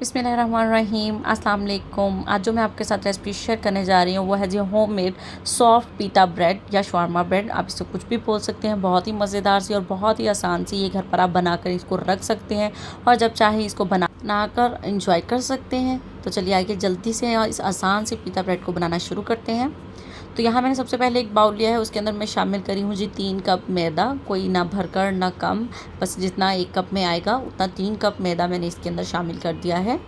बिस्मिल्लाहिर्रहमानिर्रहीम, अस्सलाम वालेकुम। आज जो मैं आपके साथ रेसिपी शेयर करने जा रही हूँ वो है जी होममेड सॉफ्ट पीटा ब्रेड या शवारमा ब्रेड, आप इससे कुछ भी बोल सकते हैं। बहुत ही मज़ेदार सी और बहुत ही आसान सी ये घर पर आप बनाकर इसको रख सकते हैं और जब चाहे इसको बनाकर इंजॉय कर सकते हैं। तो चलिए आइए जल्दी से इस आसान से पीटा ब्रेड को बनाना शुरू करते हैं। तो यहाँ मैंने सबसे पहले एक बाउल लिया है, उसके अंदर मैं शामिल करी हूँ जी 3 कप मैदा, कोई ना भरकर ना कम, बस जितना 1 कप में आएगा उतना 3 कप मैदा मैंने इसके अंदर शामिल कर दिया है।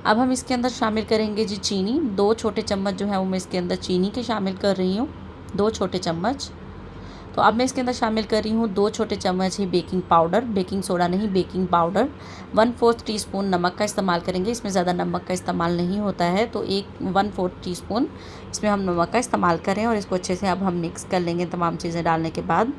अब हम इसके अंदर शामिल करेंगे जी चीनी, 2 छोटे चम्मच जो है वो मैं इसके अंदर चीनी के शामिल कर रही हूँ, 2 छोटे चम्मच। तो अब मैं इसके अंदर शामिल कर रही हूँ 2 छोटे चम्मच ही बेकिंग पाउडर, बेकिंग सोडा नहीं बेकिंग पाउडर। 1/4 टीस्पून नमक का इस्तेमाल करेंगे, इसमें ज़्यादा नमक का इस्तेमाल नहीं होता है, तो 1/4 टीस्पून इसमें हम नमक का इस्तेमाल करें और इसको अच्छे से अब हम मिक्स कर लेंगे तमाम चीज़ें डालने के बाद।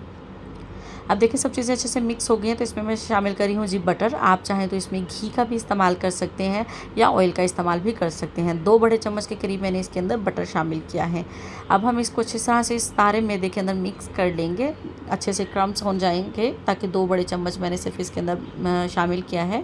अब देखिए सब चीज़ें अच्छे से मिक्स हो गई हैं, तो इसमें मैं शामिल करी हूँ जी बटर। आप चाहें तो इसमें घी का भी इस्तेमाल कर सकते हैं या ऑयल का इस्तेमाल भी कर सकते हैं। 2 बड़े चम्मच के करीब मैंने इसके अंदर बटर शामिल किया है। अब हम इसको अच्छी तरह से इस सारे मैदे के अंदर मिक्स कर लेंगे, अच्छे से क्रम्स हो जाएंगे, ताकि 2 बड़े चम्मच मैंने सिर्फ इसके अंदर शामिल किया है।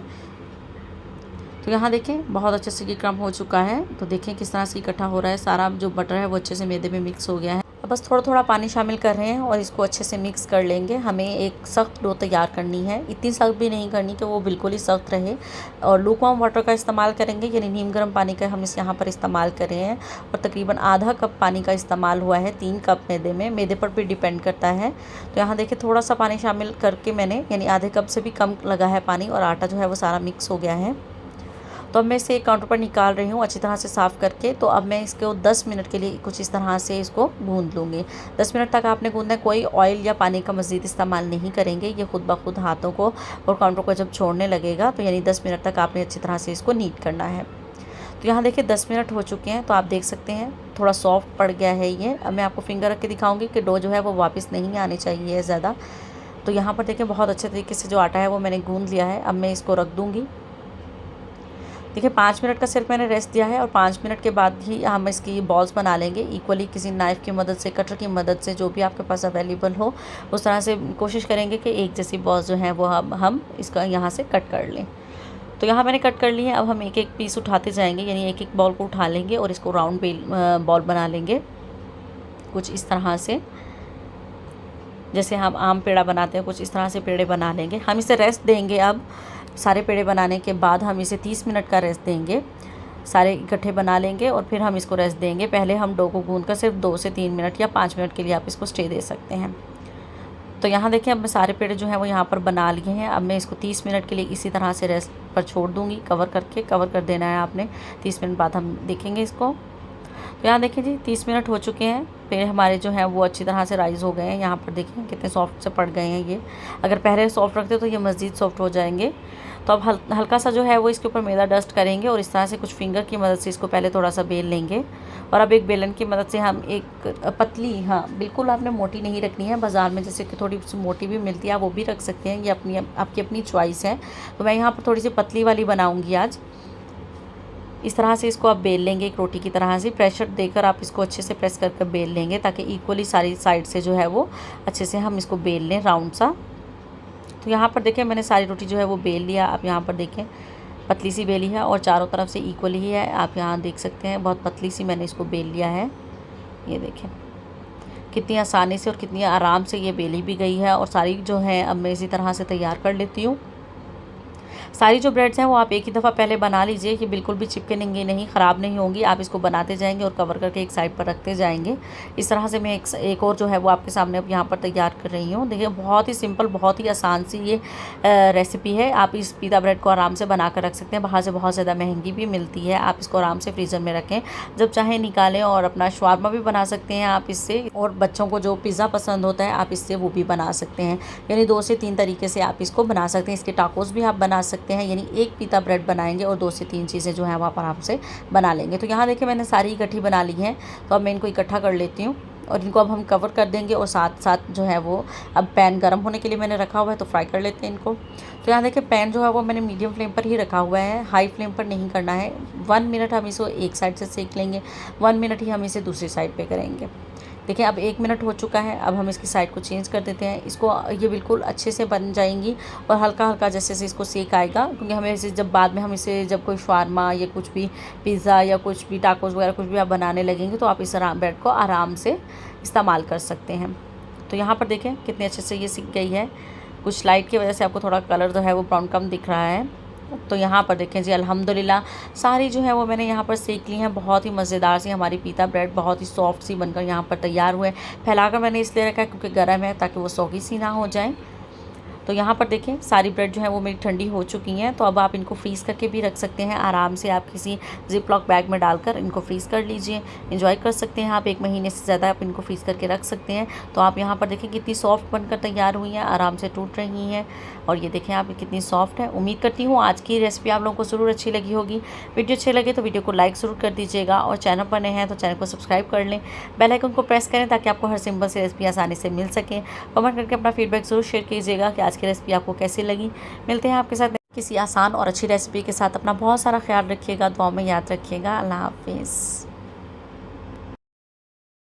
तो यहाँ देखें बहुत अच्छे से ये क्रम हो चुका है। तो देखें किस तरह से इकट्ठा हो रहा है, सारा जो बटर है वो अच्छे से मैदे में मिक्स हो गया है। अब बस थोड़ा थोड़ा पानी शामिल कर रहे हैं और इसको अच्छे से मिक्स कर लेंगे। हमें एक सख्त डो तैयार करनी है, इतनी सख्त भी नहीं करनी कि वो बिल्कुल ही सख्त रहे। और लूकवार्म वाटर का इस्तेमाल करेंगे, यानी नीम गर्म पानी का हम इस यहाँ पर इस्तेमाल कर रहे हैं। और तकरीबन आधा कप पानी का इस्तेमाल हुआ है 3 कप मैदे में, मैदे पर भी डिपेंड करता है। तो यहाँ देखिए थोड़ा सा पानी शामिल करके मैंने, यानी आधे कप से भी कम लगा है पानी, और आटा जो है वो सारा मिक्स हो गया है। तो अब मैं इसे काउंटर पर निकाल रही हूँ अच्छी तरह से साफ़ करके। तो अब मैं इसको 10 मिनट के लिए कुछ इस तरह से इसको गूंद लूँगी। 10 मिनट तक आपने गूंदना है, कोई ऑयल या पानी का मज़ीद इस्तेमाल नहीं करेंगे। ये खुद ब खुद हाथों को और काउंटर को जब छोड़ने लगेगा, तो यानी 10 मिनट तक आपने अच्छी तरह से इसको नीट करना है। तो यहाँ देखिए 10 मिनट हो चुके हैं, तो आप देख सकते हैं थोड़ा सॉफ्ट पड़ गया है ये। अब मैं आपको फिंगर रख के दिखाऊँगी कि डो जो है वो वापस नहीं आनी चाहिए ज़्यादा। तो यहाँ पर देखें बहुत अच्छे तरीके से जो आटा है वो मैंने गूंद लिया है। अब मैं इसको रख दूँगी। देखिए 5 मिनट का सिर्फ मैंने रेस्ट दिया है और 5 मिनट के बाद ही हम इसकी बॉल्स बना लेंगे इक्वली, किसी नाइफ़ की मदद से, कटर की मदद से, जो भी आपके पास अवेलेबल हो उस तरह से कोशिश करेंगे कि एक जैसी बॉल्स जो हैं वो हम इसका यहाँ से कट कर लें। तो यहाँ मैंने कट कर ली है। अब हम एक एक पीस उठाते जाएंगे, यानी एक एक बॉल को उठा लेंगे और इसको राउंड बॉल बना लेंगे कुछ इस तरह से, जैसे हम आम पेड़ा बनाते हैं कुछ इस तरह से पेड़े बना लेंगे। हम इसे रेस्ट देंगे। अब सारे पेड़े बनाने के बाद हम इसे 30 मिनट का रेस्ट देंगे, सारे इकट्ठे बना लेंगे और फिर हम इसको रेस्ट देंगे। पहले हम डो को गूंद कर सिर्फ 2 से 3 मिनट या 5 मिनट के लिए आप इसको स्टे दे सकते हैं। तो यहाँ देखिए अब मैं सारे पेड़े जो हैं वो यहाँ पर बना लिए हैं। अब मैं इसको 30 मिनट के लिए इसी तरह से रेस्ट पर छोड़ दूँगी, कवर कर देना है आपने। 30 मिनट बाद हम देखेंगे इसको। तो यहाँ देखें जी 30 मिनट हो चुके हैं, पेड़ हमारे जो हैं वो अच्छी तरह से राइज़ हो गए हैं। यहाँ पर देखें कितने सॉफ्ट से पड़ गए हैं ये। अगर पहले सॉफ्ट रखते तो ये मज़ीद सॉफ्ट हो जाएंगे। तो अब हल्का सा जो है वो इसके ऊपर मैदा डस्ट करेंगे और इस तरह से कुछ फिंगर की मदद से इसको पहले थोड़ा सा बेल लेंगे। और अब एक बेलन की मदद से हम एक पतली, हाँ बिल्कुल आपने मोटी नहीं रखनी है, बाज़ार में जैसे कि थोड़ी सी मोटी भी मिलती है, आप वो भी रख सकते हैं, ये आपकी अपनी चॉइस है। तो मैं यहाँ पर थोड़ी सी पतली वाली बनाऊँगी आज। इस तरह से इसको आप बेल लेंगे एक रोटी की तरह से, प्रेशर देकर आप इसको अच्छे से प्रेस करके बेल लेंगे, ताकि इक्वली सारी साइड से जो है वो अच्छे से हम इसको बेल लें राउंड सा। तो यहाँ पर देखें मैंने सारी रोटी जो है वो बेल लिया। आप यहाँ पर देखें पतली सी बेली है और चारों तरफ से इक्वली ही है। आप यहाँ देख सकते हैं बहुत पतली सी मैंने इसको बेल लिया है। ये देखें कितनी आसानी से और कितनी आराम से ये बेली भी गई है। और सारी जो है अब मैं इसी तरह से तैयार कर लेती हूँ। सारी जो ब्रेड्स हैं वो आप एक ही दफ़ा पहले बना लीजिए, कि बिल्कुल भी चिपकेंगी नहीं, ख़राब नहीं होंगी। आप इसको बनाते जाएंगे और कवर करके एक साइड पर रखते जाएंगे। इस तरह से मैं एक और जो है वो आपके सामने अब यहाँ पर तैयार कर रही हूँ। देखिए बहुत ही सिंपल, बहुत ही आसान सी ये रेसिपी है। आप इस पीटा ब्रेड को आराम से बना कर रख सकते हैं। बाहर से बहुत ज़्यादा महंगी भी मिलती है। आप इसको आराम से फ्रीज़र में रखें, जब चाहें निकालें और अपना शवारमा भी बना सकते हैं आप इससे। और बच्चों को जो पिज़्ज़ा पसंद होता है आप इससे वो भी बना सकते हैं। यानी 2 से 3 तरीके से आप इसको बना सकते हैं। इसके टाकोस भी आप बना सकते हैं, यानी एक पीता ब्रेड बनाएंगे और 2 से 3 चीज़ें जो हैं वो आप आराम से बना लेंगे। तो यहाँ देखिए मैंने सारी इकट्ठी बना ली हैं। तो अब मैं इनको इकट्ठा कर लेती हूँ और इनको अब हम कवर कर देंगे। और साथ साथ जो है वो अब पैन गर्म होने के लिए मैंने रखा हुआ है, तो फ्राई कर लेते हैं इनको। तो यहाँ देखिए पैन जो है वो मैंने मीडियम फ्लेम पर ही रखा हुआ है, हाई फ्लेम पर नहीं करना है। 1 मिनट हम इसको एक साइड से सेक लेंगे, 1 मिनट ही हम इसे दूसरी साइड पर करेंगे। देखिए अब 1 मिनट हो चुका है। अब हम इसकी साइड को चेंज कर देते हैं। इसको ये बिल्कुल अच्छे से बन जाएंगी और हल्का हल्का जैसे जैसे इसको सेक आएगा, क्योंकि हमें इसे जब बाद में हम इसे जब कोई शावरमा या कुछ भी पिज़्ज़ा या कुछ भी टाकोस वगैरह कुछ भी आप बनाने लगेंगे तो आप इस ब्रेड को आराम से इस्तेमाल कर सकते हैं। तो यहाँ पर देखें कितने अच्छे से ये सीख गई है। कुछ लाइट की वजह से आपको थोड़ा कलर जो है वो ब्राउन कम दिख रहा है। तो यहाँ पर देखें जी अल्हम्दुलिल्लाह सारी जो है वो मैंने यहाँ पर सेक ली हैं। बहुत ही मज़ेदार सी हमारी पीता ब्रेड बहुत ही सॉफ्ट सी बनकर यहाँ पर तैयार हुए। फैलाकर मैंने इसलिए रखा है क्योंकि गर्म है, ताकि वो सौगी सी ना हो जाए। तो यहाँ पर देखें सारी ब्रेड जो है वो मेरी ठंडी हो चुकी हैं। तो अब आप इनको फ्रीज़ करके भी रख सकते हैं आराम से। आप किसी जिप लॉक बैग में डालकर इनको फ्रीज़ कर लीजिए, इंजॉय कर सकते हैं आप। 1 महीने से ज़्यादा आप इनको फ्रीज़ करके रख सकते हैं। तो आप यहाँ पर देखें कितनी सॉफ्ट बनकर तैयार हुई हैं, आराम से टूट रही हैं। और ये देखें आप कितनी सॉफ्ट है। उम्मीद करती हूँ आज की रेसिपी आप लोगों को ज़रूर अच्छी लगी होगी। वीडियो अच्छी लगे तो वीडियो को लाइक ज़रूर कर दीजिएगा और चैनल पर नए हैं तो चैनल को सब्सक्राइब कर लें, बेल आइकन को प्रेस करें ताकि आपको हर सिंपल सी रेसिपी आसानी से मिल सके। कमेंट करके अपना फीडबैक ज़रूर शेयर कीजिएगा कि आज की रेसिपी आपको कैसी लगी। मिलते हैं आपके साथ किसी आसान और अच्छी रेसिपी के साथ। अपना बहुत सारा ख्याल रखिएगा, दुआ में याद रखिएगा। अल्लाह हाफिज़।